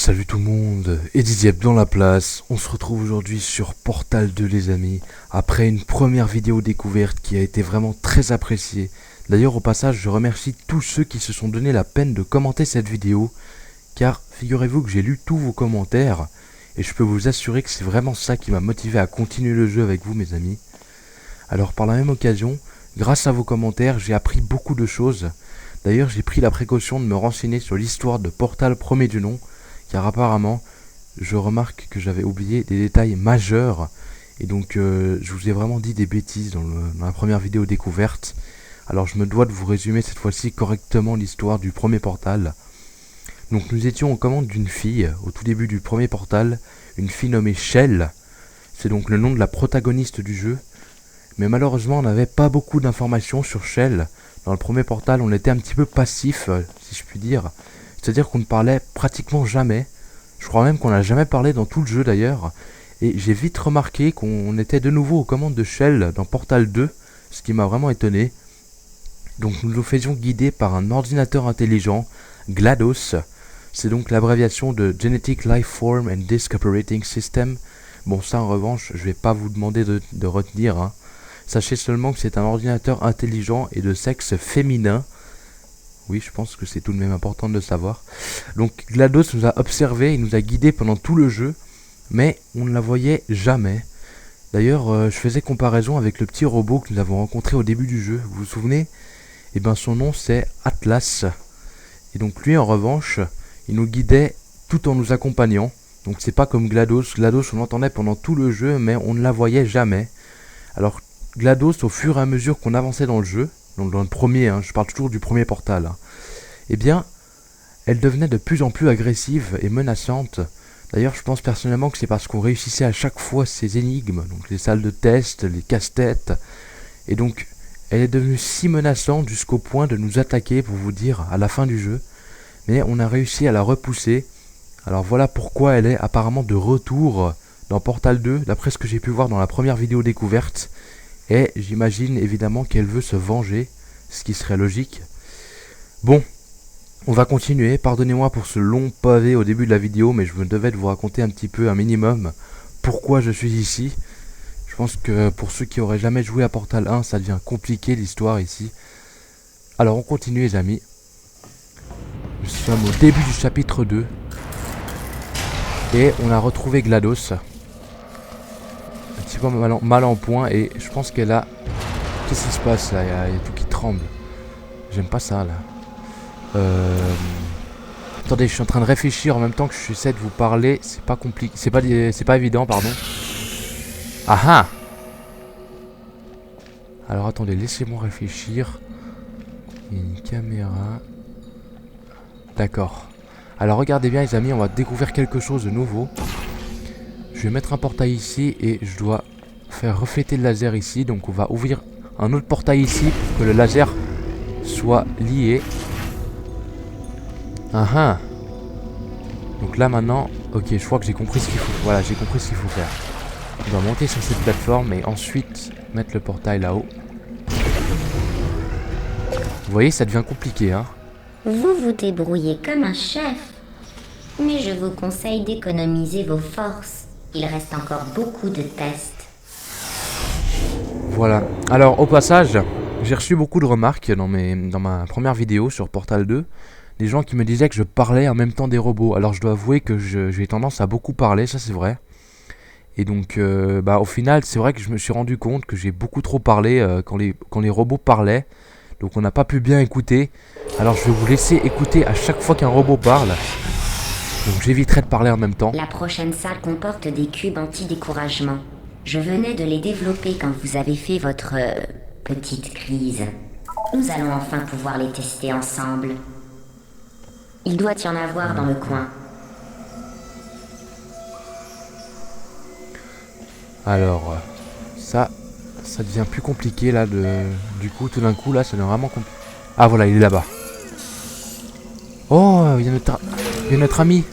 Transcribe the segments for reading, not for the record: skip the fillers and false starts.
Salut tout le monde, Ediziep dans la place. On se retrouve aujourd'hui sur Portal 2 les amis, après une première vidéo découverte qui a été vraiment très appréciée. D'ailleurs au passage je remercie tous ceux qui se sont donné la peine de commenter cette vidéo, car figurez-vous que j'ai lu tous vos commentaires, et je peux vous assurer que c'est vraiment ça qui m'a motivé à continuer le jeu avec vous mes amis. Alors par la même occasion, grâce à vos commentaires j'ai appris beaucoup de choses. D'ailleurs j'ai pris la précaution de me renseigner sur l'histoire de Portal premier du nom, car apparemment, je remarque que j'avais oublié des détails majeurs, et donc je vous ai vraiment dit des bêtises dans la première vidéo découverte. Alors je me dois de vous résumer cette fois-ci correctement l'histoire du premier Portal. Donc nous étions aux commandes d'une fille, au tout début du premier Portal, une fille nommée Shell, c'est donc le nom de la protagoniste du jeu, mais malheureusement on n'avait pas beaucoup d'informations sur Shell. Dans le premier Portal on était un petit peu passif, si je puis dire. C'est-à-dire qu'on ne parlait pratiquement jamais. Je crois même qu'on n'a jamais parlé dans tout le jeu d'ailleurs. Et j'ai vite remarqué qu'on était de nouveau aux commandes de Shell dans Portal 2, ce qui m'a vraiment étonné. Donc nous nous faisions guider par un ordinateur intelligent, GLaDOS. C'est donc l'abréviation de Genetic Lifeform and Disk Operating System. Bon ça en revanche, je vais pas vous demander de retenir. Hein. Sachez seulement que c'est un ordinateur intelligent et de sexe féminin. Oui, je pense que c'est tout de même important de le savoir. Donc GLaDOS nous a observé, il nous a guidés pendant tout le jeu, mais on ne la voyait jamais. D'ailleurs, je faisais comparaison avec le petit robot que nous avons rencontré au début du jeu. Vous vous souvenez? Eh bien, son nom c'est Atlas. Et donc lui, en revanche, il nous guidait tout en nous accompagnant. Donc c'est pas comme GLaDOS. GLaDOS, on l'entendait pendant tout le jeu, mais on ne la voyait jamais. Alors GLaDOS, au fur et à mesure qu'on avançait dans le jeu, donc dans le premier, je parle toujours du premier Portal, eh bien, elle devenait de plus en plus agressive et menaçante. D'ailleurs, je pense personnellement que c'est parce qu'on réussissait à chaque fois ces énigmes, donc les salles de test, les casse-têtes, et donc elle est devenue si menaçante jusqu'au point de nous attaquer, pour vous dire, à la fin du jeu, mais on a réussi à la repousser. Alors voilà pourquoi elle est apparemment de retour dans Portal 2, d'après ce que j'ai pu voir dans la première vidéo découverte. Et j'imagine évidemment qu'elle veut se venger, ce qui serait logique. Bon, on va continuer. Pardonnez-moi pour ce long pavé au début de la vidéo, mais je me devais de vous raconter un petit peu, un minimum, pourquoi je suis ici. Je pense que pour ceux qui auraient jamais joué à Portal 1, ça devient compliqué l'histoire ici. Alors on continue les amis. Nous sommes au début du chapitre 2. Et on a retrouvé GLaDOS. Un petit peu mal en point et je pense qu'elle a... Qu'est-ce qui se passe là? Il y a tout qui tremble. J'aime pas ça là. Attendez, je suis en train de réfléchir en même temps que je essaie de vous parler. C'est pas compliqué. C'est pas évident, pardon. Ah ah! Alors attendez, laissez-moi réfléchir. Il y a une caméra. D'accord. Alors regardez bien les amis, on va découvrir quelque chose de nouveau. Je vais mettre un portail ici et je dois faire refléter le laser ici. Donc on va ouvrir un autre portail ici pour que le laser soit lié. Ah ah. Donc là maintenant, ok, je crois que j'ai compris ce qu'il faut. Voilà, j'ai compris ce qu'il faut faire. On doit monter sur cette plateforme et ensuite mettre le portail là-haut. Vous voyez, ça devient compliqué, hein. Vous vous débrouillez comme un chef. Mais je vous conseille d'économiser vos forces. Il reste encore beaucoup de tests. Voilà. Alors au passage, j'ai reçu beaucoup de remarques dans ma première vidéo sur Portal 2. Des gens qui me disaient que je parlais en même temps des robots. Alors je dois avouer que j'ai tendance à beaucoup parler, ça c'est vrai. Et donc au final c'est vrai que je me suis rendu compte que j'ai beaucoup trop parlé quand les robots parlaient. Donc on n'a pas pu bien écouter. Alors je vais vous laisser écouter à chaque fois qu'un robot parle. Donc j'éviterai de parler en même temps. La prochaine salle comporte des cubes anti-découragement. Je venais de les développer quand vous avez fait votre petite crise. Nous allons enfin pouvoir les tester ensemble. Il doit y en avoir dans le coin. Alors, ça devient plus compliqué là. Du coup, tout d'un coup, là, ça devient vraiment compliqué. Ah voilà, il est là-bas. Oh, il y a notre ami.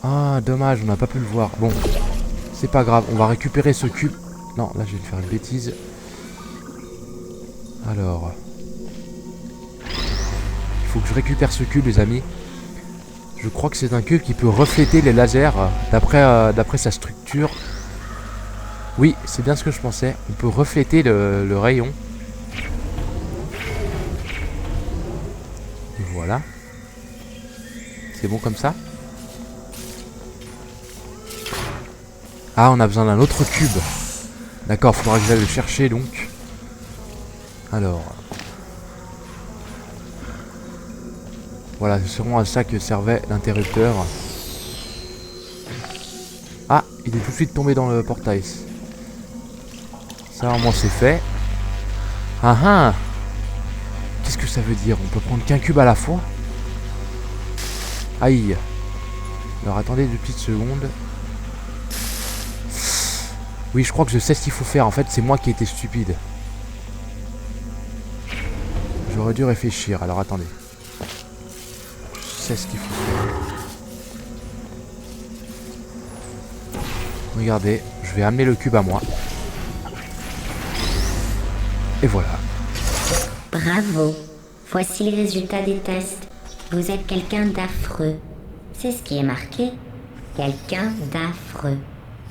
Ah, dommage, on n'a pas pu le voir. Bon, c'est pas grave, on va récupérer ce cube. Non, là, je vais faire une bêtise. Alors... Il faut que je récupère ce cube, les amis. Je crois que c'est un cube qui peut refléter les lasers d'après sa structure. Oui, c'est bien ce que je pensais. On peut refléter le rayon. Et voilà. C'est bon comme ça? Ah, on a besoin d'un autre cube. D'accord, faudra que j'aille le chercher donc. Alors. Voilà, c'est sûrement à ça que servait l'interrupteur. Ah, il est tout de suite tombé dans le portail. Ça, au moins, c'est fait. Ah ah! Qu'est-ce que ça veut dire? On peut prendre qu'un cube à la fois? Aïe! Alors, attendez 2 petites secondes. Oui, je crois que je sais ce qu'il faut faire. En fait, c'est moi qui ai été stupide. J'aurais dû réfléchir. Alors, attendez. Je sais ce qu'il faut faire. Regardez, je vais amener le cube à moi. Et voilà. Bravo. Voici les résultats des tests. Vous êtes quelqu'un d'affreux. C'est ce qui est marqué. Quelqu'un d'affreux.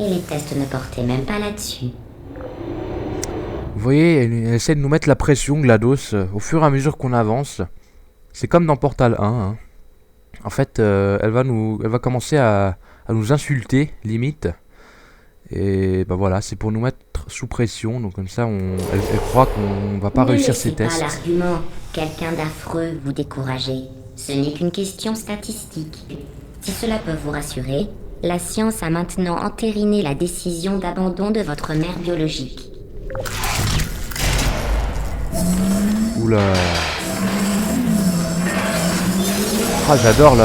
Et les tests ne portaient même pas là-dessus. Vous voyez, elle essaie de nous mettre la pression, GLaDOS, au fur et à mesure qu'on avance. C'est comme dans Portal 1. Hein. En fait, elle va commencer à nous insulter, limite. Et bah voilà, c'est pour nous mettre sous pression. Donc comme ça, elle croit qu'on va pas réussir ses tests. Ne laissez pas l'argument « quelqu'un d'affreux » vous décourager. Ce n'est qu'une question statistique. Si cela peut vous rassurer, la science a maintenant entériné la décision d'abandon de votre mère biologique. Oula. Ah, j'adore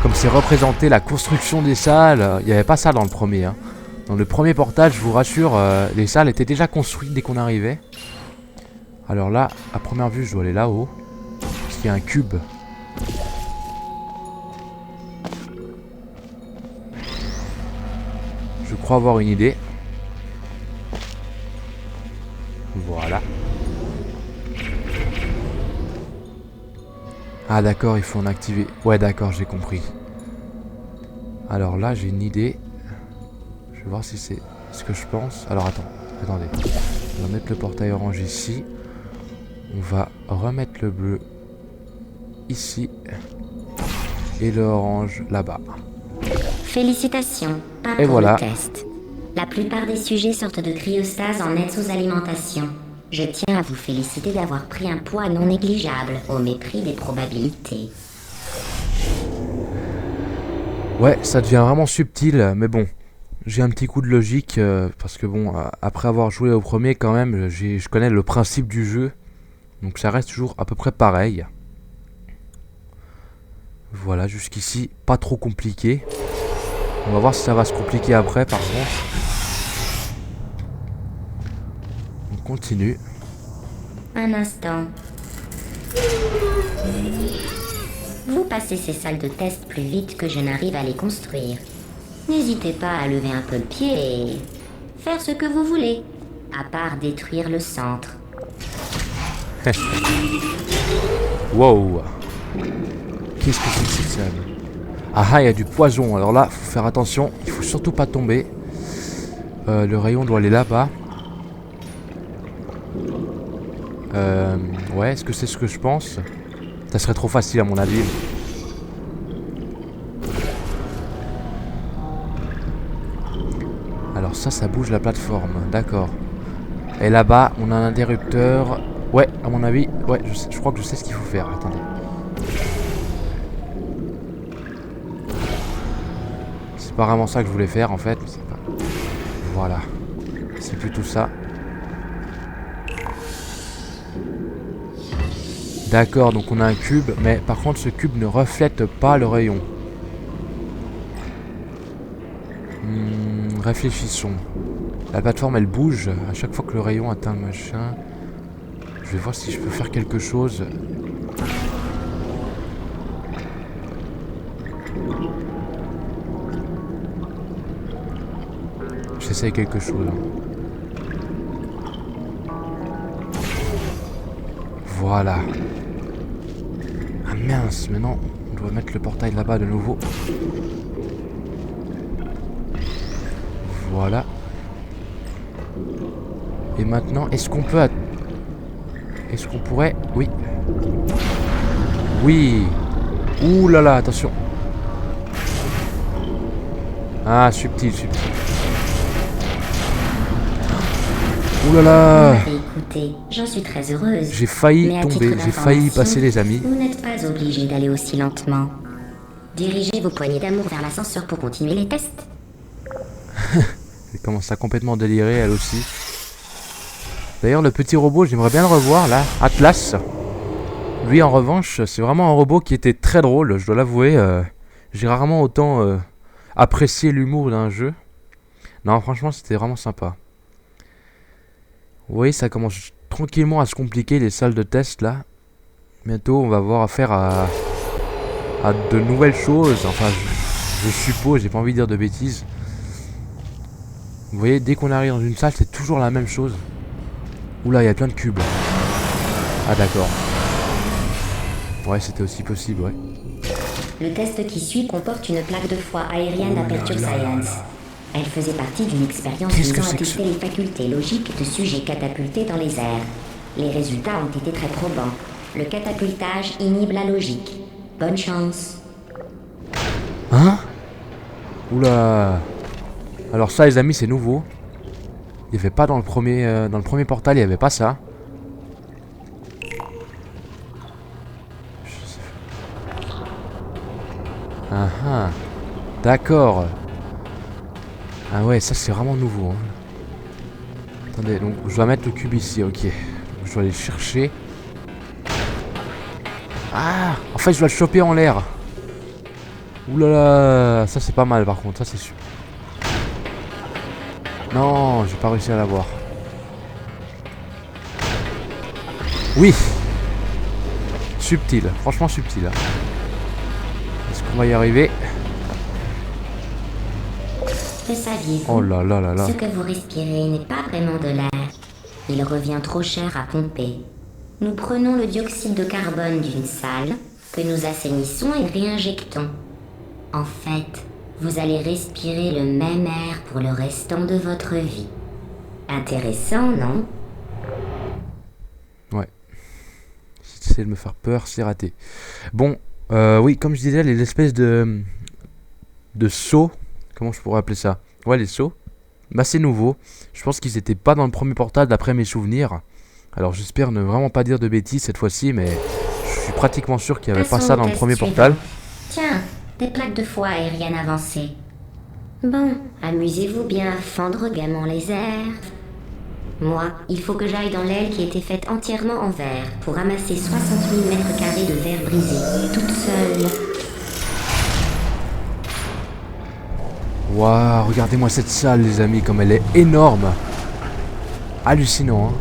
comme c'est représenté la construction des salles. Il n'y avait pas ça dans le premier. Hein. Dans le premier portage, je vous rassure, les salles étaient déjà construites dès qu'on arrivait. Alors là, à première vue, je dois aller là-haut. Parce qu'il y a un cube. Je crois avoir une idée. Voilà. Ah d'accord, il faut en activer. Ouais d'accord, j'ai compris. Alors là, j'ai une idée. Je vais voir si c'est ce que je pense. Alors attendez. On va mettre le portail orange ici. On va remettre le bleu ici. Et l'orange là-bas. Félicitations, pas et pour voilà. le test. La plupart des sujets sortent de cryostase en aide sous alimentation. Je tiens à vous féliciter d'avoir pris un poids non négligeable au mépris des probabilités. Ouais, ça devient vraiment subtil, mais bon. J'ai un petit coup de logique, parce que bon, après avoir joué au premier quand même, je connais le principe du jeu. Donc ça reste toujours à peu près pareil. Voilà, jusqu'ici, pas trop compliqué. On va voir si ça va se compliquer après par contre. On continue. Un instant. Vous passez ces salles de test plus vite que je n'arrive à les construire. N'hésitez pas à lever un peu le pied et faire ce que vous voulez, à part détruire le centre. Wow. Qu'est-ce que c'est que cette salle? Ah, il y a du poison. Alors là, faut faire attention. Il faut surtout pas tomber. Le rayon doit aller là-bas. Ouais, est-ce que c'est ce que je pense? Ça serait trop facile à mon avis. Alors ça bouge la plateforme. D'accord. Et là-bas, on a un interrupteur. Ouais, à mon avis. Ouais, je crois que je sais ce qu'il faut faire. Attendez. C'est pas vraiment ça que je voulais faire en fait. Voilà. C'est plutôt ça. D'accord, donc on a un cube, mais par contre ce cube ne reflète pas le rayon. Réfléchissons. La plateforme elle bouge à chaque fois que le rayon atteint le machin. Je vais voir si je peux faire quelque chose. J'essaye quelque chose. Voilà. Ah mince, maintenant on doit mettre le portail là-bas de nouveau. Voilà. Et maintenant, est-ce qu'on peut... Est-ce qu'on pourrait... Oui. Oui. Ouh là là, attention. Ah, subtil, subtil. Ouh là là. Écoutez, j'en suis très heureuse. J'ai failli Mais à tomber, titre j'ai failli d'information, passer les amis. Vous n'êtes pas obligé d'aller aussi lentement. Dirigez vos poignées d'amour vers l'ascenseur pour continuer les tests. Elle commence à complètement délirer, elle aussi. D'ailleurs, le petit robot, j'aimerais bien le revoir, là. Atlas. Lui, en revanche, c'est vraiment un robot qui était très drôle, je dois l'avouer. J'ai rarement autant apprécié l'humour d'un jeu. Non, franchement, c'était vraiment sympa. Vous voyez, ça commence tranquillement à se compliquer, les salles de test, là. Bientôt, on va avoir affaire à de nouvelles choses. Enfin, je suppose, j'ai pas envie de dire de bêtises. Vous voyez, dès qu'on arrive dans une salle, c'est toujours la même chose. Oula, il y a plein de cubes. Ah, d'accord. Ouais, c'était aussi possible, ouais. Le test qui suit comporte une plaque de foie aérienne d'Aperture Science. Elle faisait partie d'une expérience Qu'est-ce que visant à c'est que tester les facultés logiques de sujets catapultés dans les airs. Les résultats ont été très probants. Le catapultage inhibe la logique. Bonne chance. Hein? Oula. Alors ça, les amis, c'est nouveau. Il n'y avait pas dans le premier portal, il n'y avait pas ça. Ah ah. D'accord. Ah ouais, ça c'est vraiment nouveau. Hein. Attendez, donc je dois mettre le cube ici, ok. Je dois aller le chercher. Ah! En fait, je dois le choper en l'air. Oulala, ça c'est pas mal par contre, ça c'est sûr. Non, j'ai pas réussi à l'avoir. Oui! Subtil, franchement subtil. Est-ce qu'on va y arriver? Le saviez-vous? Oh là là là là. Ce que vous respirez n'est pas vraiment de l'air. Il revient trop cher à pomper. Nous prenons le dioxyde de carbone d'une salle, que nous assainissons et réinjectons. En fait, vous allez respirer le même air pour le restant de votre vie. Intéressant, non? Ouais. Si tu essaies de me faire peur, c'est raté. Bon, oui, comme je disais, les espèces de sauts, comment je pourrais appeler ça? Ouais, les sauts. Bah, c'est nouveau. Je pense qu'ils étaient pas dans le premier portal d'après mes souvenirs. Alors, j'espère ne vraiment pas dire de bêtises cette fois-ci, mais je suis pratiquement sûr qu'il n'y avait pas ça dans le premier portal. Tiens, des plaques de foie aériennes avancées. Bon, amusez-vous bien à fendre gaiement les airs. Moi, il faut que j'aille dans l'aile qui a été faite entièrement en verre pour ramasser 60 000 mètres carrés de verre brisé, toute seule. Waouh, regardez-moi cette salle, les amis, comme elle est énorme. Hallucinant, hein.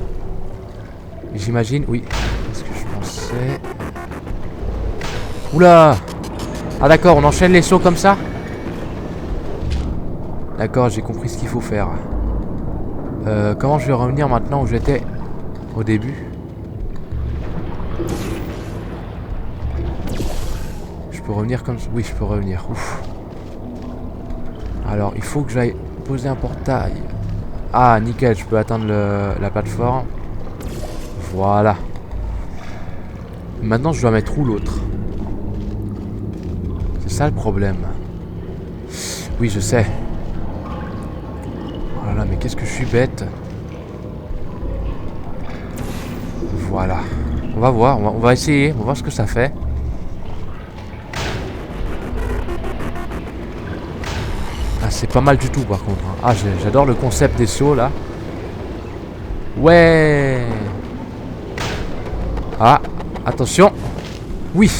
J'imagine, oui. C'est ce que je pensais. Oula! Ah d'accord, on enchaîne les sauts comme ça? D'accord, j'ai compris ce qu'il faut faire. Comment je vais revenir maintenant où j'étais au début? Je peux revenir comme ça? Oui, je peux revenir. Ouf. Alors, il faut que j'aille poser un portail. Ah, nickel, je peux atteindre la plateforme. Voilà. Maintenant, je dois mettre où l'autre? C'est ça le problème. Oui, je sais. Oh là là, mais qu'est-ce que je suis bête. Voilà. On va voir, on va essayer, on va voir ce que ça fait. Ah, c'est pas mal du tout par contre. Hein. Ah, j'adore le concept des sauts là. Ouais. Ah, attention. Oui.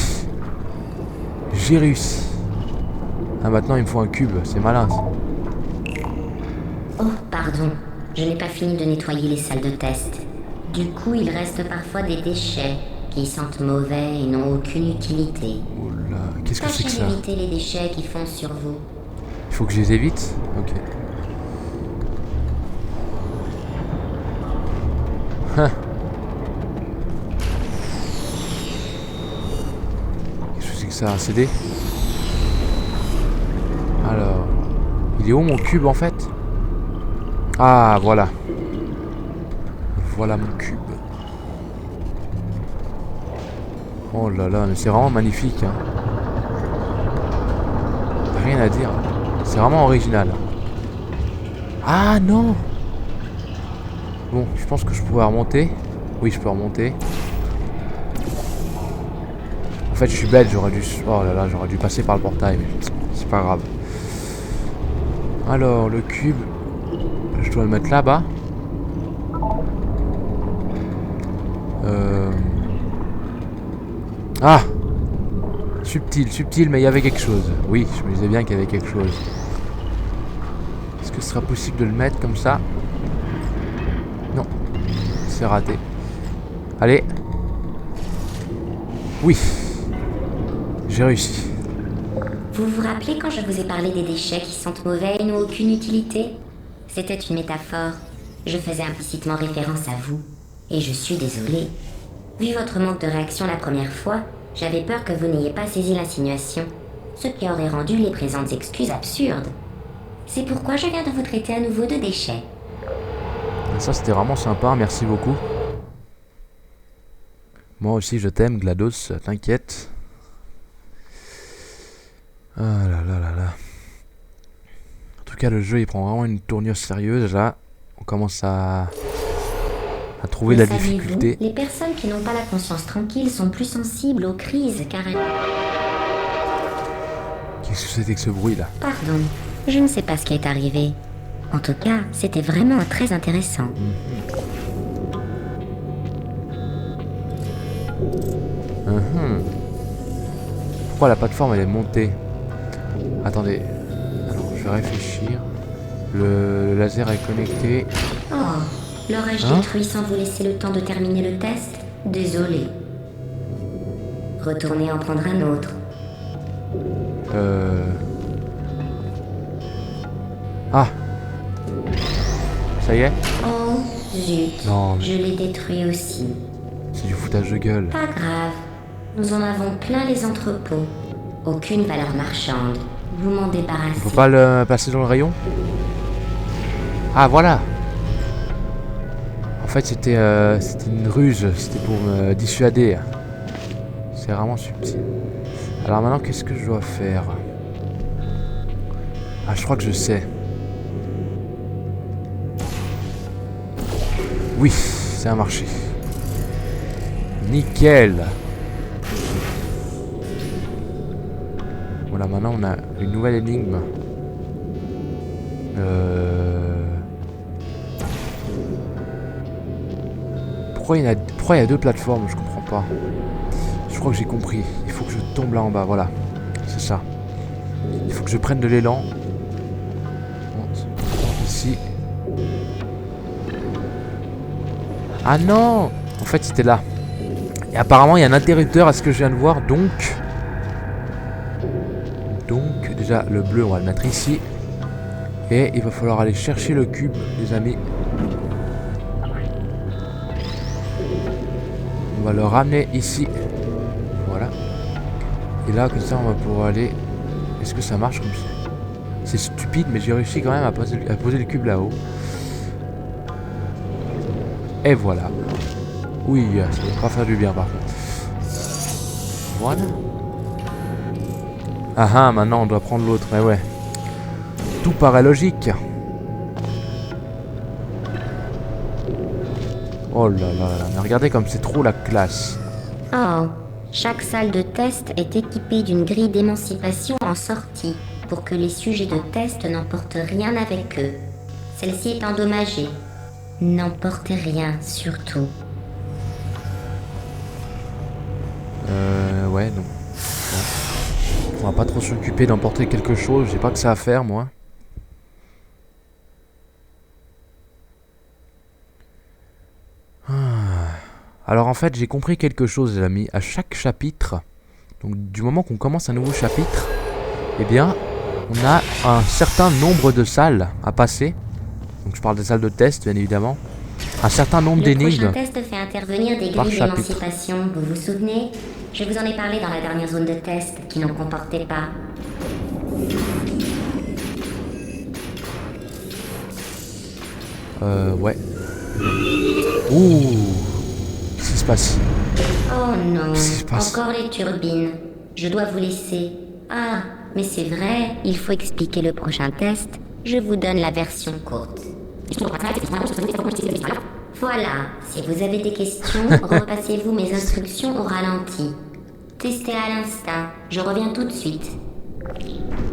J'ai réussi. Ah, maintenant il me faut un cube, c'est malin. Oh, pardon, je n'ai pas fini de nettoyer les salles de test. Du coup, il reste parfois des déchets qui sentent mauvais et n'ont aucune utilité. Oh là, qu'est-ce que c'est que Tâchez ça? d'éviter les déchets qui fondent sur vous. Il faut que je les évite? Ok. Hein. que ça, un CD. Alors, il est où mon cube en fait? Ah, voilà. Voilà mon cube. Oh là là, mais c'est vraiment magnifique. Hein. Rien à dire. C'est vraiment original. Ah non! Bon, je pense que je pourrais remonter. Oui, je peux remonter. En fait, je suis bête, j'aurais dû... Oh là là, j'aurais dû passer par le portail, mais c'est pas grave. Alors, le cube... Je dois le mettre là-bas. Ah! Subtil, mais il y avait quelque chose. Oui, je me disais bien qu'il y avait quelque chose. Est-ce que ce sera possible de le mettre comme ça? Non. C'est raté. Allez. Oui. J'ai réussi. Vous vous rappelez quand je vous ai parlé des déchets qui sentent mauvais et n'ont aucune utilité? C'était une métaphore. Je faisais implicitement référence à vous. Et je suis désolée. Vu votre manque de réaction la première fois, j'avais peur que vous n'ayez pas saisi l'insinuation, ce qui aurait rendu les présentes excuses absurdes. C'est pourquoi je viens de vous traiter à nouveau de déchets. Ça, c'était vraiment sympa, merci beaucoup. Moi aussi, je t'aime, GLaDOS, t'inquiète. Ah là là là là. En tout cas, le jeu, il prend vraiment une tournure sérieuse, là. On commence à trouver la difficulté. Les personnes qui n'ont pas la conscience tranquille sont plus sensibles aux crises, car elles... Qu'est-ce que c'était que ce bruit-là? Pardon, je ne sais pas ce qui est arrivé. En tout cas, c'était vraiment très intéressant. Pourquoi la plateforme, elle est montée? Attendez. Alors, je vais réfléchir. Le laser est connecté. Oh, l'aurais-je détruit sans vous laisser le temps de terminer le test? Désolé. Retournez en prendre un autre. Ah! Ça y est? Oh, zut. Non, mais... Je l'ai détruit aussi. C'est du foutage de gueule. Pas grave. Nous en avons plein les entrepôts. Aucune valeur marchande. Vous m'en débarrassez. On peut pas le passer dans le rayon? Ah, voilà! En fait, c'était une ruse. C'était pour me dissuader. C'est vraiment subtil. Alors maintenant, qu'est-ce que je dois faire? Ah, je crois que je sais. Oui, ça a marché. Nickel! Voilà, maintenant on a une nouvelle énigme. Pourquoi il y a deux plateformes? Je comprends pas. Je crois que j'ai compris. Il faut que je tombe là en bas, voilà. C'est ça. Il faut que je prenne de l'élan. Ici. Ah non! En fait, c'était là. Et apparemment, il y a un interrupteur à ce que je viens de voir, donc... déjà, le bleu, on va le mettre ici. Et il va falloir aller chercher le cube, les amis. On va le ramener ici. Voilà. Et là, comme ça, on va pouvoir aller... Est-ce que ça marche comme ça? C'est stupide, mais j'ai réussi quand même à poser le cube là-haut. Et voilà. Oui, ça va pas faire du bien par contre. Voilà. Ah ah, maintenant on doit prendre l'autre. Mais ouais. Tout paraît logique. Oh là là là. Mais regardez comme c'est trop la classe. Oh, chaque salle de test est équipée d'une grille d'émancipation en sortie pour que les sujets de test n'emportent rien avec eux. Celle-ci est endommagée. N'emportez rien, surtout. Ouais, non. Bon. On va pas trop s'occuper d'emporter quelque chose. J'ai pas que ça à faire, moi. Alors en fait, j'ai compris quelque chose, les amis. À chaque chapitre, donc du moment qu'on commence un nouveau chapitre, eh bien, on a un certain nombre de salles à passer. Donc je parle des salles de test, bien évidemment. Un certain nombre d'énigmes. Le prochain test fait intervenir des grilles d'émancipation, vous vous souvenez? Je vous en ai parlé dans la dernière zone de test qui n'en comportait pas. Ouais. Ouh. Qu'est-ce qui se passe? Oh non, Qu'est-ce qui se passe? encore les turbines. Je dois vous laisser. Ah, mais c'est vrai, il faut expliquer le prochain test. Je vous donne la version courte. Voilà, si vous avez des questions, repassez-vous mes instructions au ralenti. Testez à l'instinct, je reviens tout de suite.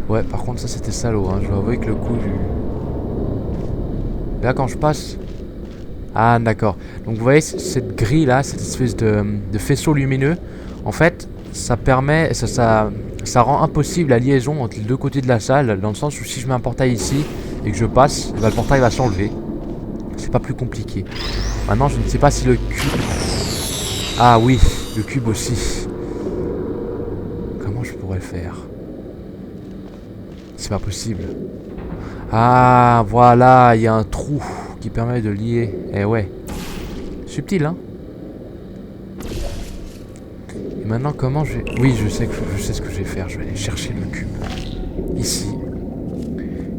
Ouais, par contre, ça c'était salaud, hein. Je dois avouer que le coup du... Là, quand je passe... Ah, d'accord. Donc, vous voyez, cette grille là, cette espèce de faisceau lumineux, en fait, ça permet... Ça rend impossible la liaison entre les deux côtés de la salle, dans le sens où si je mets un portail ici et que je passe, eh ben, le portail va s'enlever. C'est pas plus compliqué. Maintenant, je ne sais pas si le cube... Ah oui, le cube aussi. Comment je pourrais le faire? C'est pas possible. Ah, voilà, il y a un trou qui permet de lier. Eh ouais. Subtil, hein? Et maintenant, comment je vais... Oui, je sais ce que je vais faire. Je vais aller chercher le cube. Ici.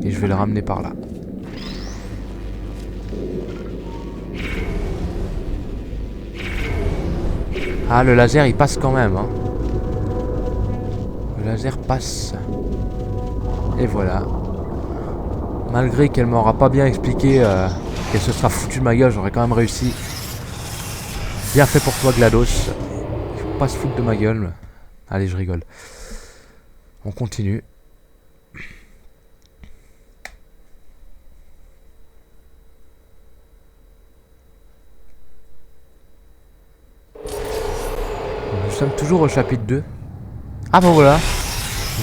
Et je vais le ramener par là. Ah, le laser, il passe quand même, hein. Le laser passe. Et voilà. Malgré qu'elle m'aura pas bien expliqué qu'elle se sera foutue de ma gueule, j'aurais quand même réussi. Bien fait pour toi, GLaDOS. Il faut pas se foutre de ma gueule. Allez, je rigole. On continue. Nous sommes toujours au chapitre 2. Ah bah voilà.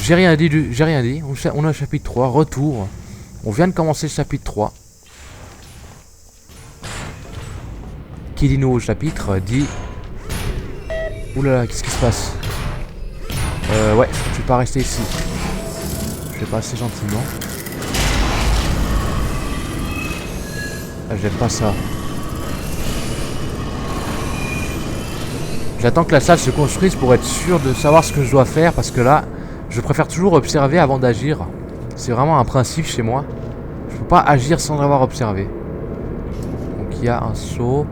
J'ai rien dit. On est au chapitre 3. Retour. On vient de commencer le chapitre 3. Qui dit nouveau chapitre dit... Oulala, qu'est-ce qui se passe? Ouais, je vais pas rester ici. Je vais passer gentiment. Ah, j'aime pas ça. J'attends que la salle se construise pour être sûr de savoir ce que je dois faire, parce que là, je préfère toujours observer avant d'agir. C'est vraiment un principe chez moi. Je peux pas agir sans avoir observé. Donc il y a un saut.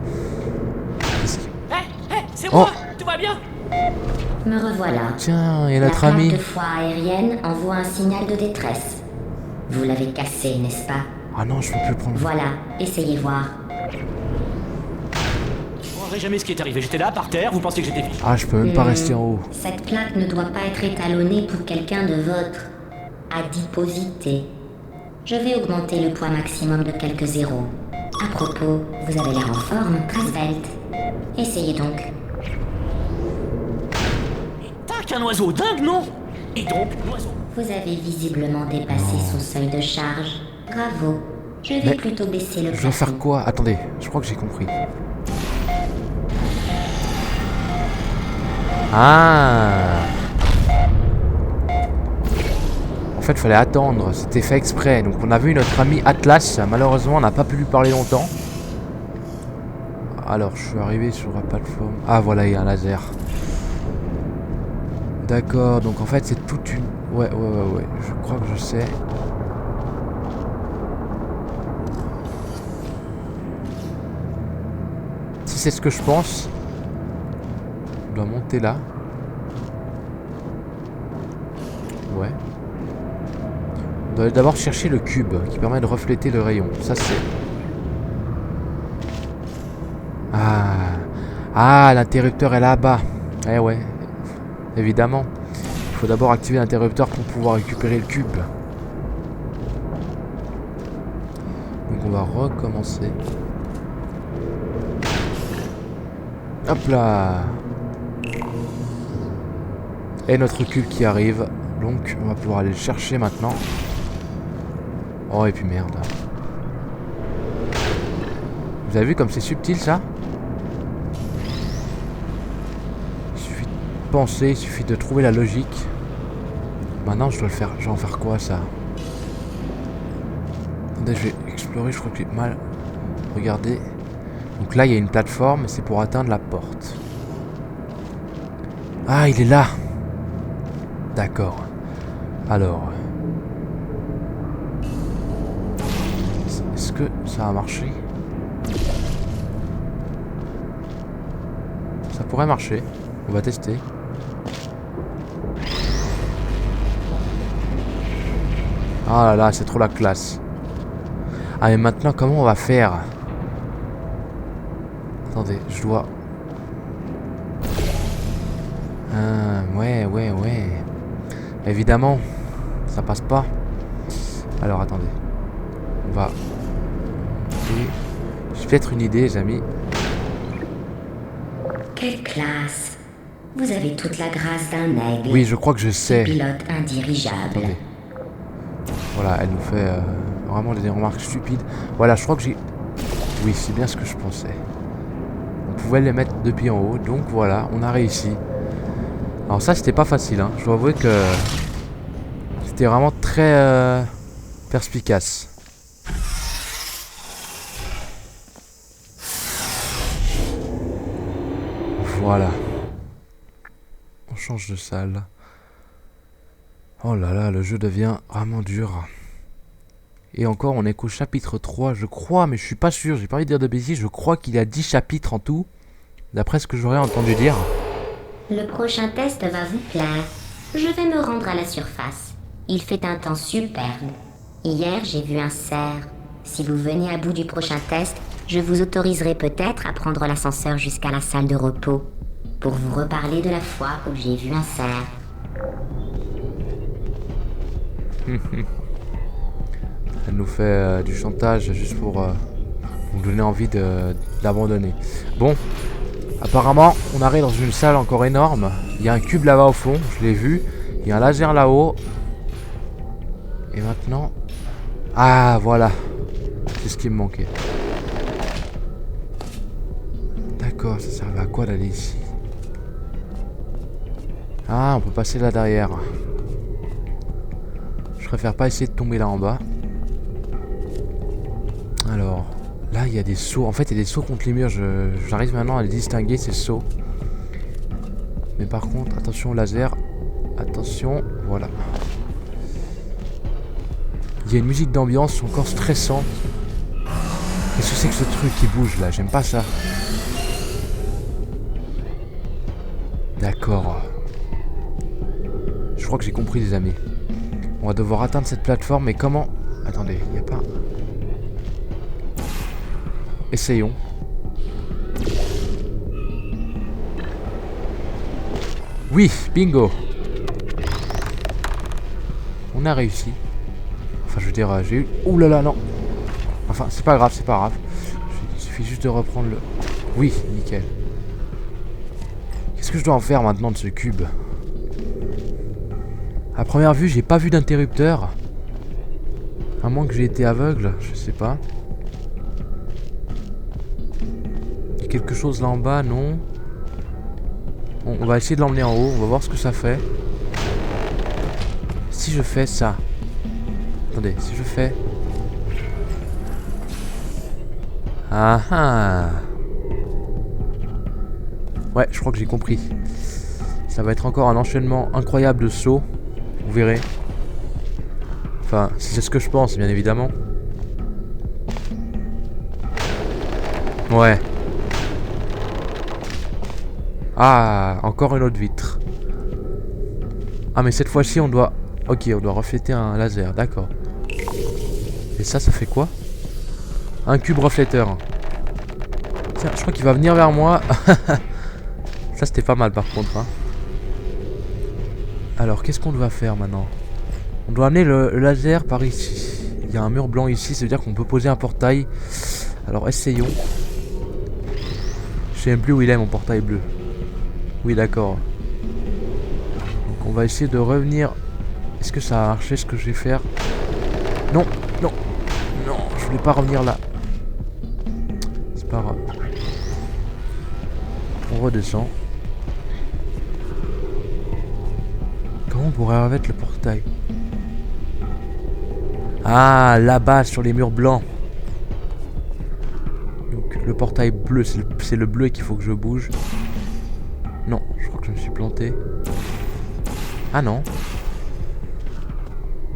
C'est moi. Tout va bien? Me revoilà. Tiens, il y a La notre plaque ami. de foi aérienne envoie un signal de détresse. Vous l'avez cassé, n'est-ce pas? Ah non, je peux plus le prendre. Voilà, essayez voir. Je comprendrai jamais ce qui est arrivé. J'étais là, par terre, vous pensiez que j'étais vif. Ah, je peux même pas rester en haut. Cette plaque ne doit pas être étalonnée pour quelqu'un de votre adiposité. Je vais augmenter le poids maximum de quelques zéros. À propos, vous avez l'air en forme, très svelte. Essayez donc. T'as qu'un oiseau dingue, non? Et donc, l'oiseau. Vous avez visiblement dépassé son seuil de charge. Bravo. Je vais Mais plutôt baisser le Je dois plafond. faire quoi? Attendez, je crois que j'ai compris. Ah! En fait, fallait attendre. C'était fait exprès. Donc, on a vu notre ami Atlas. Malheureusement, on n'a pas pu lui parler longtemps. Alors, je suis arrivé sur la plateforme. Ah, voilà, il y a un laser. D'accord. Donc, en fait, c'est toute une... Ouais. Je crois que je sais. Si c'est ce que je pense, je dois monter là. Ouais. On doit d'abord chercher le cube qui permet de refléter le rayon. Ça c'est... Ah, l'interrupteur est là-bas. Eh ouais, évidemment. Il faut d'abord activer l'interrupteur pour pouvoir récupérer le cube. Donc on va recommencer. Hop là. Et notre cube qui arrive. Donc on va pouvoir aller le chercher maintenant. Oh et puis merde. Vous avez vu comme c'est subtil ça? Il suffit de penser, il suffit de trouver la logique. Maintenant je dois le faire. Je vais en faire quoi ça? Attendez, je vais explorer, je crois que j'ai mal regardé. Donc là il y a une plateforme et c'est pour atteindre la porte. Ah, il est là. D'accord. Alors. Est-ce que ça a marché? Ça pourrait marcher. On va tester. Ah là là, c'est trop la classe. Ah mais maintenant, comment on va faire? Attendez, je dois... Ah, ouais. Évidemment, ça passe pas. Alors, attendez. On va... J'ai peut-être une idée, les amis. Quelle classe! Vous avez toute la grâce d'un aigle. Oui, je crois que je sais. Pilote indirigeable. Attendez. Voilà, elle nous fait vraiment des remarques stupides. Voilà, je crois que j'ai... Oui, c'est bien ce que je pensais. On pouvait les mettre depuis en haut, donc voilà, on a réussi. Alors ça, c'était pas facile, hein. Je dois avouer que... C'était vraiment très perspicace. Voilà. On change de salle. Oh là là, le jeu devient vraiment dur. Et encore, on est qu'au chapitre 3, je crois, mais je suis pas sûr, j'ai pas envie de dire de bêtises, je crois qu'il y a 10 chapitres en tout, d'après ce que j'aurais entendu dire. Le prochain test va vous plaire. Je vais me rendre à la surface. Il fait un temps superbe. Hier, j'ai vu un cerf. Si vous venez à bout du prochain test, je vous autoriserai peut-être à prendre l'ascenseur jusqu'à la salle de repos, pour vous reparler de la fois où j'ai vu un cerf. Elle nous fait du chantage juste pour nous donner envie d'abandonner. Bon, apparemment, on arrive dans une salle encore énorme. Il y a un cube là-bas au fond, je l'ai vu. Il y a un laser là-haut. Et maintenant... Ah, voilà. C'est ce qui me manquait. D'accord, ça servait à quoi d'aller ici? Ah, on peut passer là derrière. Je préfère pas essayer de tomber là en bas. Alors, là il y a des sauts. En fait, il y a des sauts contre les murs. J'arrive maintenant à les distinguer, ces sauts. Mais par contre, attention au laser. Attention, voilà. Il y a une musique d'ambiance encore stressante. Qu'est-ce que c'est que ce truc qui bouge là? J'aime pas ça. D'accord. Je crois que j'ai compris, les amis. On va devoir atteindre cette plateforme, mais comment? Attendez, il n'y a pas... Essayons. Oui, bingo. On a réussi. Enfin, je veux dire, j'ai eu... Ouh là là, non. Enfin, c'est pas grave, c'est pas grave. Il suffit juste de reprendre le... Oui, nickel. Qu'est-ce que je dois en faire maintenant de ce cube? À première vue, j'ai pas vu d'interrupteur. À moins que j'ai été aveugle, je sais pas. Il y a quelque chose là en bas, non? Bon, on va essayer de l'emmener en haut, on va voir ce que ça fait. Si je fais ça... Attendez, si je fais... Ah ah! Ouais, je crois que j'ai compris. Ça va être encore un enchaînement incroyable de sauts. Vous verrez. Enfin, c'est ce que je pense, bien évidemment. Ouais. Ah, encore une autre vitre. Ah, mais cette fois-ci, on doit... Ok, on doit refléter un laser, d'accord. Et ça fait quoi? Un cube refléteur. Tiens, je crois qu'il va venir vers moi. Ça, c'était pas mal, par contre, hein. Alors, qu'est-ce qu'on doit faire maintenant? On doit amener le laser par ici. Il y a un mur blanc ici, ça veut dire qu'on peut poser un portail. Alors, essayons. Je sais même plus où il est, mon portail bleu. Oui, d'accord. Donc, on va essayer de revenir. Est-ce que ça a marché, ce que je vais faire? Non, non, non, je voulais pas revenir là. C'est pas grave. On redescend. Comment on pourrait remettre le portail? Ah, là-bas, sur les murs blancs. Donc, le portail bleu, c'est le bleu qu'il faut que je bouge. Non, je crois que je me suis planté. Ah non.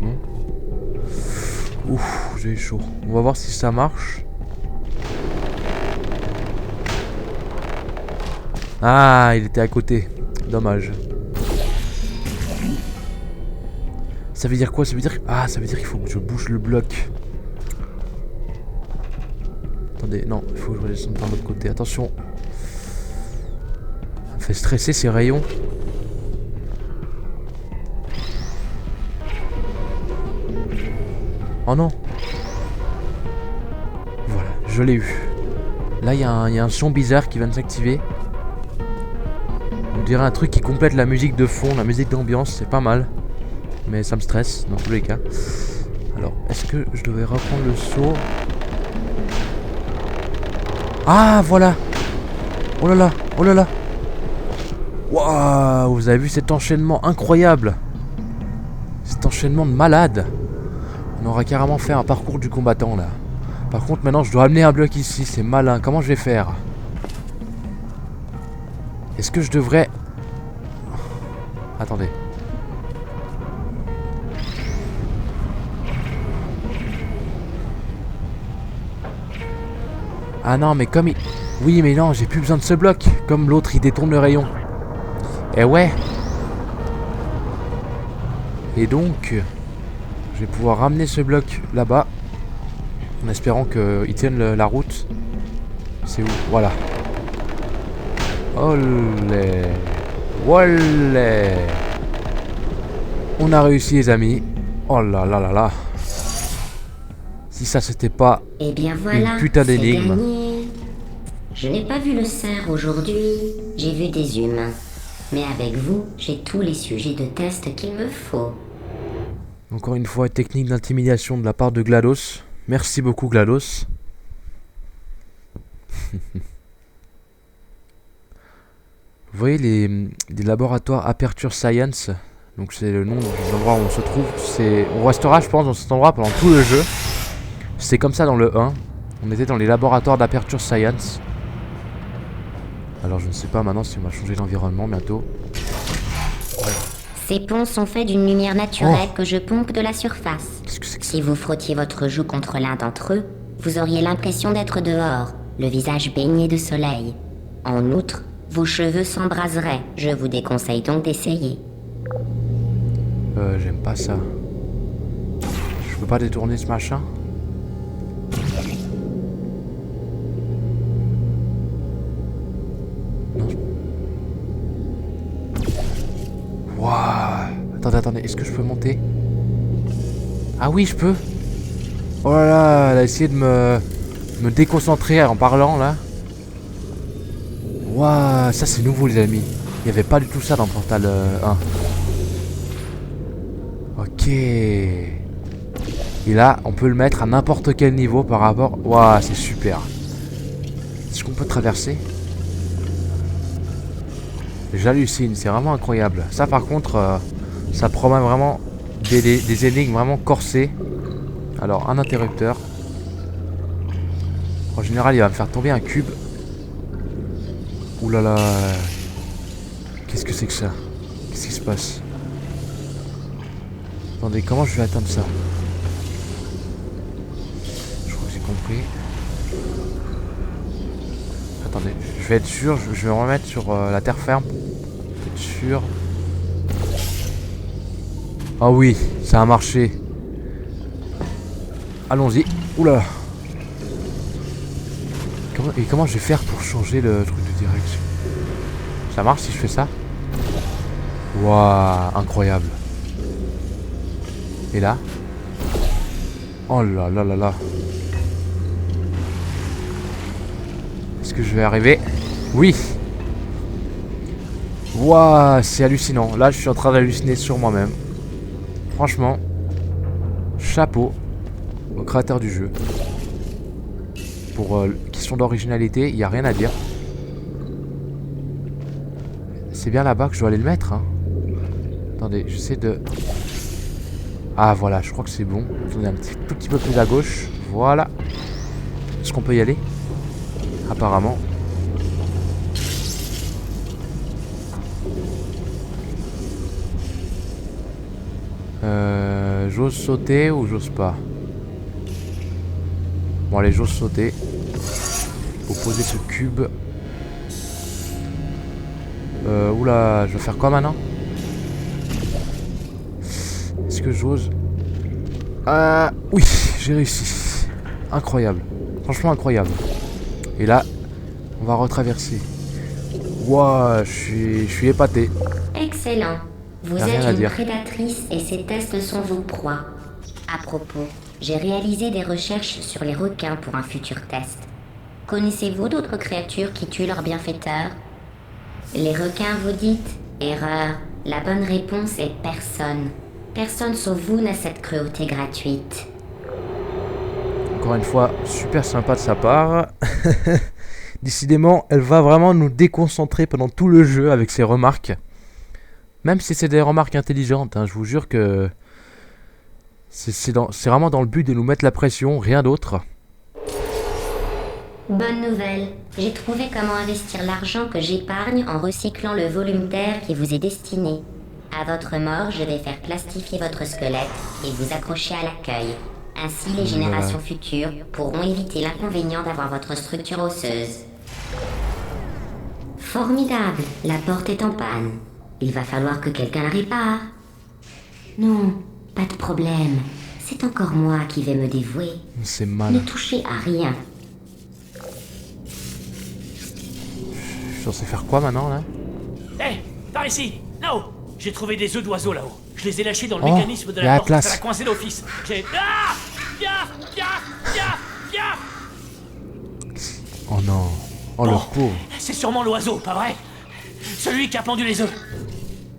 Non. Ouf, j'ai chaud. On va voir si ça marche. Ah, il était à côté. Dommage. Ça veut dire quoi? Ça veut dire... Ah, ça veut dire qu'il faut que je bouge le bloc. Attendez, non, il faut que je redescende par l'autre côté. Attention. Ça me fait stresser ces rayons. Oh non. Voilà, je l'ai eu. Là, il y a un son bizarre qui vient de s'activer. On dirait un truc qui complète la musique de fond, la musique d'ambiance, c'est pas mal. Mais ça me stresse, dans tous les cas. Alors, est-ce que je devais reprendre le saut? Ah, voilà. Oh là là, oh là là. Waouh, vous avez vu cet enchaînement incroyable. Cet enchaînement de malade. On aura carrément fait un parcours du combattant, là. Par contre, maintenant, je dois amener un bloc ici, c'est malin. Comment je vais faire? Est-ce que je devrais... Attendez. Ah non, mais comme il... Oui, mais non, j'ai plus besoin de ce bloc. Comme l'autre, il détourne le rayon. Eh ouais. Et donc... Je vais pouvoir ramener ce bloc là-bas. En espérant qu'il tienne la route. C'est où? Voilà. Olé. Olé. On a réussi, les amis. Oh là là là là. Si ça c'était pas Eh bien voilà, une putain c'est d'énigme. gagné. Je n'ai pas vu le cerf aujourd'hui, j'ai vu des humains. Mais avec vous, j'ai tous les sujets de test qu'il me faut. Encore une fois, technique d'intimidation de la part de GLaDOS. Merci beaucoup, GLaDOS. Vous voyez les laboratoires Aperture Science. Donc c'est le nom de l'endroit où on se trouve. On restera, je pense, dans cet endroit pendant tout le jeu. C'est comme ça dans le 1. On était dans les laboratoires d'Aperture Science. Alors je ne sais pas maintenant si on va changer d'environnement bientôt. Ces ponts sont faits d'une lumière naturelle que je pompe de la surface. Qu'est-ce que c'est que ça? Si vous frottiez votre joue contre l'un d'entre eux, vous auriez l'impression d'être dehors, le visage baigné de soleil. En outre, vos cheveux s'embraseraient. Je vous déconseille donc d'essayer. J'aime pas ça. Je peux pas détourner ce machin? Non. Waouh. Attendez, est-ce que je peux monter? Ah oui, je peux. Oh là là, elle a essayé de me déconcentrer en parlant là. Waouh, ça c'est nouveau les amis. Il n'y avait pas du tout ça dans Portal 1. Ok. Et là, on peut le mettre à n'importe quel niveau par rapport... Waouh, c'est super. Est-ce qu'on peut traverser? J'hallucine, c'est vraiment incroyable. Ça par contre, ça promet vraiment des énigmes vraiment corsées. Alors, un interrupteur. En général, il va me faire tomber un cube. Ouh là là. Qu'est-ce que c'est que ça? Qu'est-ce qui se passe? Attendez, comment je vais atteindre ça? Je crois que j'ai compris. Attendez, je vais être sûr, je vais me remettre sur la terre ferme. Être sûr. Ah oui, ça a marché. Allons-y. Oula. Comment je vais faire pour changer le truc de direction? Ça marche si je fais ça? Waouh, incroyable. Et là? Oh là là là là. Est-ce que je vais arriver? Oui. Waouh, c'est hallucinant. Là, je suis en train d'halluciner sur moi-même. Franchement, chapeau au créateur du jeu. Pour question d'originalité, il n'y a rien à dire. C'est bien là-bas que je dois aller le mettre. Hein. Attendez, j'essaie de... Ah voilà, je crois que c'est bon. Attendez un tout petit peu plus à gauche. Voilà. Est-ce qu'on peut y aller? Apparemment. J'ose sauter ou j'ose pas? Bon allez, j'ose sauter. Faut poser ce cube. Oula, je vais faire quoi maintenant? Est-ce que j'ose? Oui, j'ai réussi. Incroyable. Franchement incroyable. Et là, on va retraverser. Wouah, je suis épaté. Excellent. Vous Y a rien à êtes une dire. prédatrice et ces tests sont vos proies. À propos, j'ai réalisé des recherches sur les requins pour un futur test. Connaissez-vous d'autres créatures qui tuent leurs bienfaiteurs? Les requins, vous dites? Erreur. La bonne réponse est personne. Personne sauf vous n'a cette cruauté gratuite. Encore une fois, super sympa de sa part. Décidément, elle va vraiment nous déconcentrer pendant tout le jeu avec ses remarques. Même si c'est des remarques intelligentes, hein, je vous jure que c'est vraiment dans le but de nous mettre la pression, rien d'autre. Bonne nouvelle. J'ai trouvé comment investir l'argent que j'épargne en recyclant le volume d'air qui vous est destiné. À votre mort, je vais faire plastifier votre squelette et vous accrocher à l'accueil. Ainsi, les générations futures pourront éviter l'inconvénient d'avoir votre structure osseuse. Formidable, la porte est en panne. Il va falloir que quelqu'un la répare. Non, pas de problème. C'est encore moi qui vais me dévouer. C'est Ne mal. touchez à rien. Je suis censé faire quoi maintenant là? Hé, par ici. Là-haut. J'ai trouvé des œufs d'oiseaux là-haut. Je les ai lâchés dans le Oh, mécanisme de y a la la porte. place. Ça l'a coincé d'office. J'ai... Ah! Viens! Oh non. Oh le Bon, pauvre. c'est sûrement l'oiseau, pas vrai? Celui qui a pendu les œufs.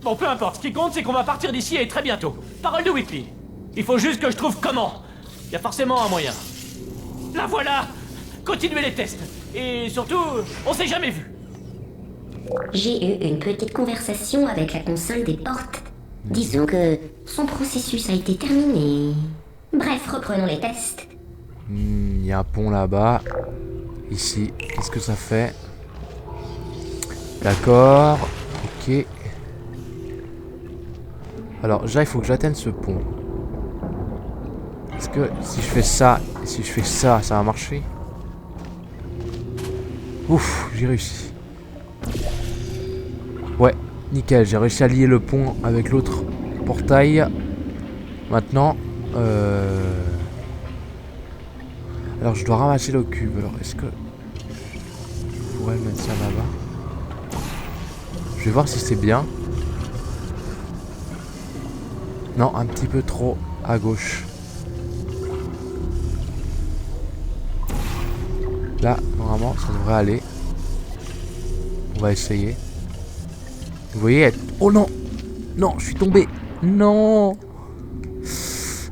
Bon, peu importe. Ce qui compte, c'est qu'on va partir d'ici et très bientôt. Parole de Whitley. Il faut juste que je trouve comment. Il y a forcément un moyen. La voilà! Continuez les tests. Et surtout, on s'est jamais vu. J'ai eu une petite conversation avec la console des portes. Disons que son processus a été terminé. Bref, reprenons les tests. Il y a un pont là-bas. Ici, qu'est-ce que ça fait? D'accord. Ok. Alors, déjà, il faut que j'atteigne ce pont. Est-ce que si je fais ça et si je fais ça, ça va marcher? Ouf, j'ai réussi. Ouais, nickel. J'ai réussi à lier le pont avec l'autre portail. Maintenant, alors, je dois ramasser le cube. Alors, est-ce que je pourrais mettre ça là-bas? Je vais voir si c'est bien. Non, un petit peu trop à gauche. Là, normalement, ça devrait aller. On va essayer. Vous voyez, oh non! Non, je suis tombé! Non!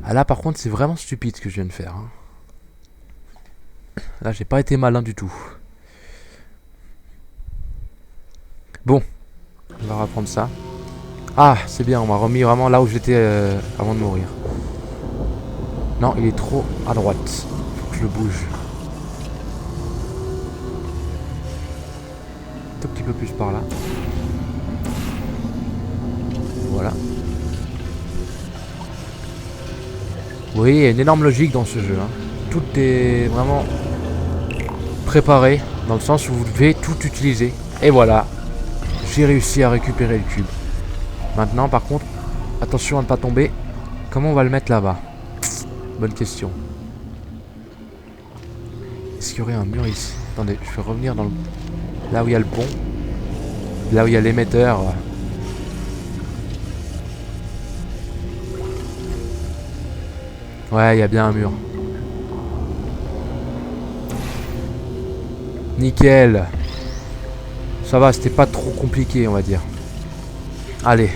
Ah là, par contre, c'est vraiment stupide ce que je viens de faire. Hein. Là, j'ai pas été malin du tout. Bon, on va reprendre ça. Ah, c'est bien, on m'a remis vraiment là où j'étais avant de mourir. Non, il est trop à droite. Faut que je le bouge. Un tout petit peu plus par là. Voilà. Vous voyez, il y a une énorme logique dans ce jeu. Hein. Tout est vraiment préparé, dans le sens où vous devez tout utiliser. Et voilà. J'ai réussi à récupérer le cube. Maintenant, par contre, attention à ne pas tomber. Comment on va le mettre là-bas? Bonne question. Est-ce qu'il y aurait un mur ici? Attendez, je vais revenir dans le... là où il y a le pont. Là où il y a l'émetteur. Ouais, il y a bien un mur. Nickel. Ça va, c'était pas trop compliqué, on va dire. Allez.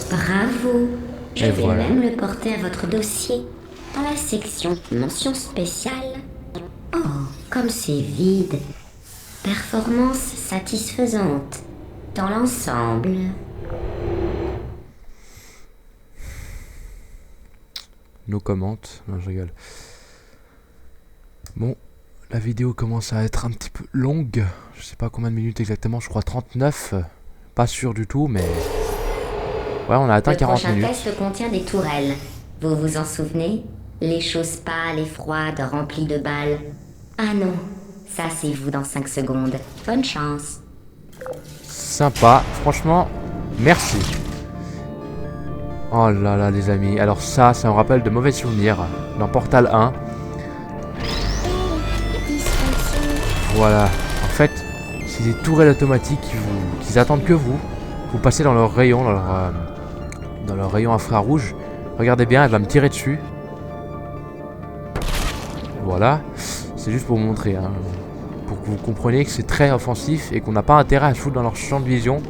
Bravo. Je Et vais voilà. même le porter à votre dossier. Dans la section mention spéciale. Oh, comme c'est vide. Performance satisfaisante. Dans l'ensemble. Nos commentes. Non, je rigole. Bon. La vidéo commence à être un petit peu longue. Je sais pas combien de minutes exactement, je crois 39. Pas sûr du tout, mais... Ouais, on a atteint 40 minutes. Le prochain test contient des tourelles. Vous vous en souvenez? Les choses pâles et froides remplies de balles. Ah non, ça c'est vous dans 5 secondes. Bonne chance. Sympa, franchement, merci. Oh là là les amis, alors ça me rappelle de mauvais souvenirs dans Portal 1. Voilà, en fait, c'est des tourelles automatiques qui attendent que vous. Vous passez dans leur rayon, dans leur rayon infrarouge. Regardez bien, elle va me tirer dessus. Voilà, c'est juste pour vous montrer, hein, pour que vous compreniez que c'est très offensif et qu'on n'a pas intérêt à se foutre dans leur champ de vision.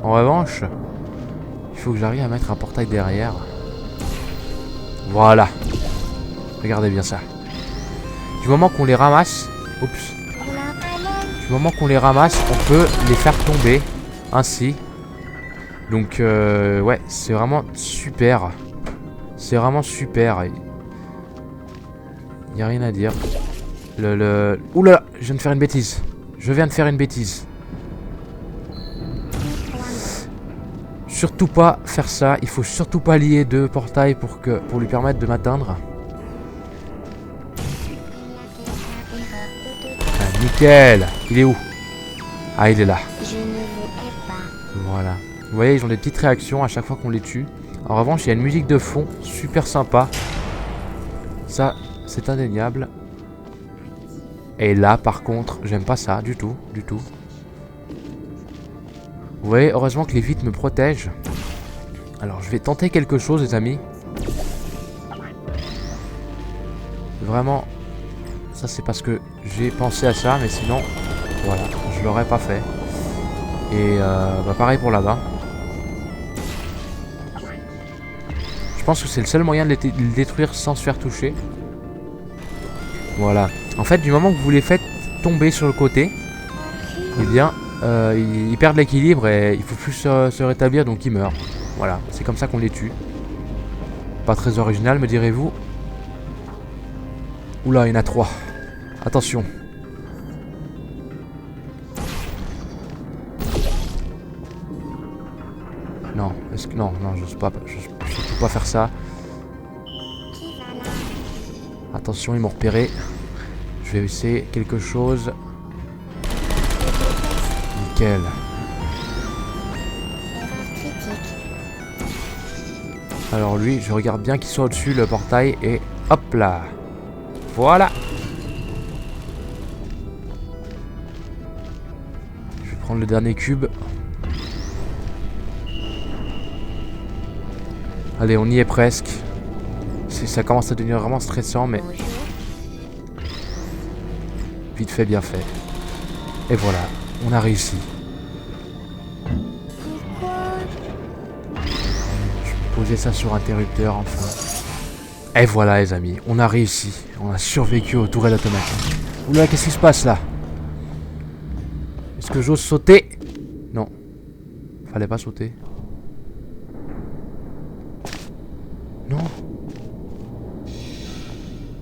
En revanche, il faut que j'arrive à mettre un portail derrière. Voilà, regardez bien ça. Du moment qu'on les ramasse, oups. Du moment qu'on les ramasse, on peut les faire tomber ainsi. Donc ouais, c'est vraiment super. C'est vraiment super. Il n'y a rien à dire. Oula, je viens de faire une bêtise. Surtout pas faire ça. Il faut surtout pas lier deux portails pour lui permettre de m'atteindre. Ah, nickel. Il est où? Ah, il est là. Voilà. Vous voyez, ils ont des petites réactions à chaque fois qu'on les tue. En revanche, il y a une musique de fond super sympa. Ça, c'est indéniable. Et là, par contre, j'aime pas ça du tout, du tout. Vous voyez, heureusement que les vitres me protègent. Alors, je vais tenter quelque chose, les amis. Vraiment, ça c'est parce que j'ai pensé à ça, mais sinon, voilà, je l'aurais pas fait. Et bah pareil pour là-bas. Je pense que c'est le seul moyen de le détruire sans se faire toucher. Voilà. En fait, du moment que vous les faites tomber sur le côté, eh bien, ils perdent l'équilibre et il faut plus se rétablir, donc ils meurent. Voilà, c'est comme ça qu'on les tue. Pas très original, me direz-vous. Oula, il y en a 3. Attention. Non, est-ce que... Non, je sais pas, je peux pas faire ça. Attention, ils m'ont repéré. Je vais essayer quelque chose. Nickel. Alors lui, je regarde bien qu'il soit au-dessus le portail et hop là. Voilà. Je vais prendre le dernier cube. Allez, on y est presque. Ça commence à devenir vraiment stressant, mais... Vite fait, bien fait. Et voilà, on a réussi. Je vais poser ça sur interrupteur, enfin. Et voilà, les amis, on a réussi. On a survécu aux tourelles automatiques. Oula, qu'est-ce qui se passe, là? Est-ce que j'ose sauter? Non. Fallait pas sauter. Non.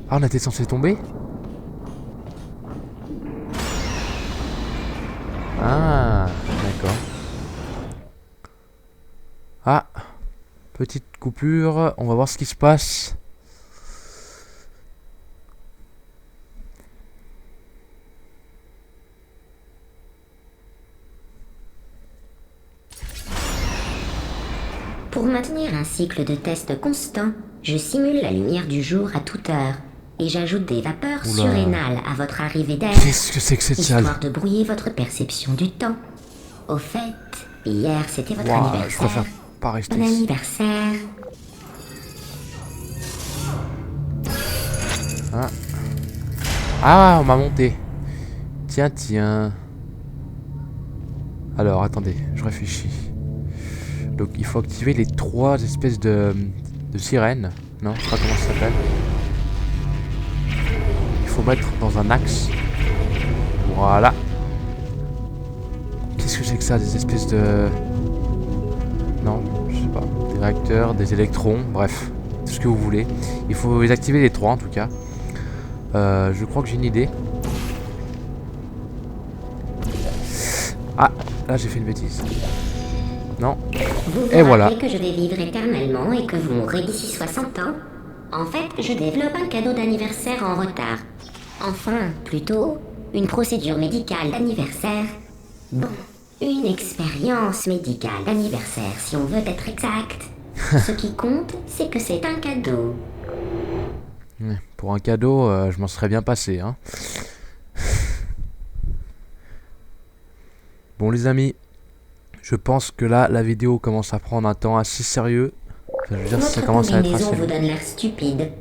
Ah, on était censé tomber? Ah, d'accord. Ah, petite coupure. On va voir ce qui se passe. Pour maintenir un cycle de test constant, je simule la lumière du jour à toute heure et j'ajoute des vapeurs surrénales à votre arrivée d'air. Qu'est-ce que c'est que cette salle? Histoire de brouiller votre perception du temps. Au fait, hier c'était votre anniversaire. Je préfère pas rester Bon ici. anniversaire. Ah, on m'a monté. Tiens. Alors, attendez, je réfléchis. Donc, il faut activer les 3 espèces de sirènes. Non, je sais pas comment ça s'appelle. Il faut mettre dans un axe. Voilà. Qu'est-ce que c'est que ça? Des espèces de... Non, je sais pas. Des réacteurs, des électrons, bref. Tout ce que vous voulez. Il faut les activer les 3 en tout cas. Je crois que j'ai une idée. Ah, là j'ai fait une bêtise. Non. Vous Et vous voilà. rappelez que je vais vivre éternellement et que vous mourrez d'ici 60 ans? En fait, je développe un cadeau d'anniversaire en retard. Enfin, plutôt, une procédure médicale d'anniversaire. Bon, une expérience médicale d'anniversaire, si on veut être exact. Ce qui compte, c'est que c'est un cadeau. Pour un cadeau, je m'en serais bien passé, hein. Bon les amis, je pense que là, la vidéo commence à prendre un temps assez sérieux. Enfin, je veux dire, ça Votre commence à être combinaison assez vous long. donne l'air stupide.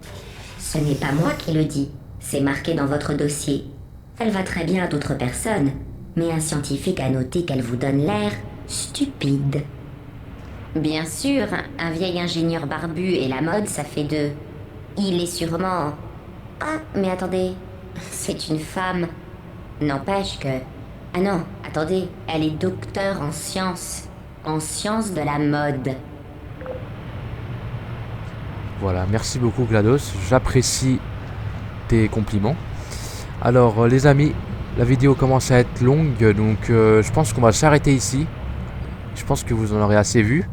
Ce n'est pas moi qui le dis, c'est marqué dans votre dossier. Elle va très bien à d'autres personnes, mais un scientifique a noté qu'elle vous donne l'air stupide. Bien sûr, un vieil ingénieur barbu et la mode, ça fait deux. Il est sûrement... Ah, mais attendez, c'est une femme. N'empêche que... Ah non, attendez, elle est docteur en sciences de la mode. Voilà, merci beaucoup GLaDOS, j'apprécie tes compliments. Alors les amis, la vidéo commence à être longue, donc je pense qu'on va s'arrêter ici. Je pense que vous en aurez assez vu.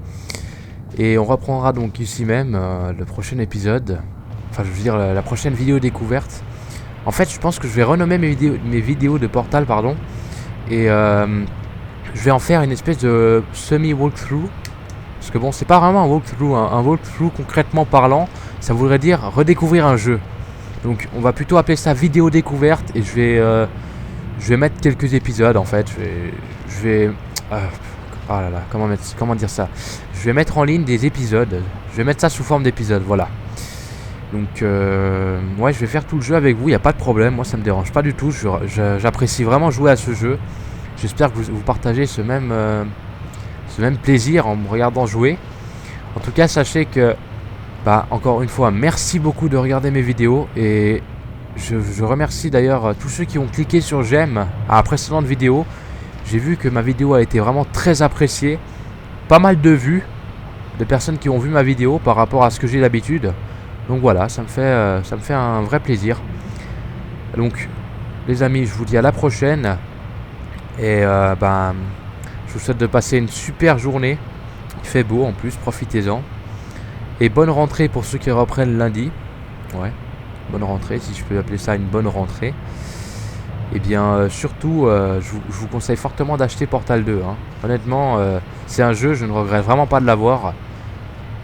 Et on reprendra donc ici même le prochain épisode. Enfin je veux dire la prochaine vidéo découverte. En fait je pense que je vais renommer mes vidéos de Portal, pardon. Et je vais en faire une espèce de semi-walkthrough. Parce que bon, c'est pas vraiment un walkthrough. Un walkthrough concrètement parlant, ça voudrait dire redécouvrir un jeu. Donc on va plutôt appeler ça vidéo découverte. Et je vais mettre quelques épisodes en fait. Je vais oh là là, comment dire ça. Je vais mettre en ligne des épisodes. Je vais mettre ça sous forme d'épisodes, voilà. Donc ouais, je vais faire tout le jeu avec vous, il n'y a pas de problème, moi ça me dérange pas du tout, j'apprécie vraiment jouer à ce jeu. J'espère que vous partagez ce même plaisir en me regardant jouer. En tout cas, sachez que, encore une fois, merci beaucoup de regarder mes vidéos. Et je remercie d'ailleurs tous ceux qui ont cliqué sur j'aime à la précédente vidéo. J'ai vu que ma vidéo a été vraiment très appréciée. Pas mal de vues, de personnes qui ont vu ma vidéo par rapport à ce que j'ai d'habitude. Donc voilà, ça me fait un vrai plaisir. Donc les amis, je vous dis à la prochaine. Et je vous souhaite de passer une super journée. Il fait beau en plus, profitez-en. Et bonne rentrée pour ceux qui reprennent lundi. Ouais, bonne rentrée, si je peux appeler ça une bonne rentrée. Et bien surtout, je vous conseille fortement d'acheter Portal 2. Hein. Honnêtement, c'est un jeu, je ne regrette vraiment pas de l'avoir.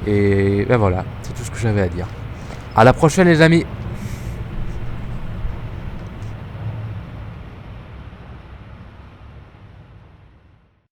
Et ben voilà, c'est tout ce que j'avais à dire. À la prochaine les amis.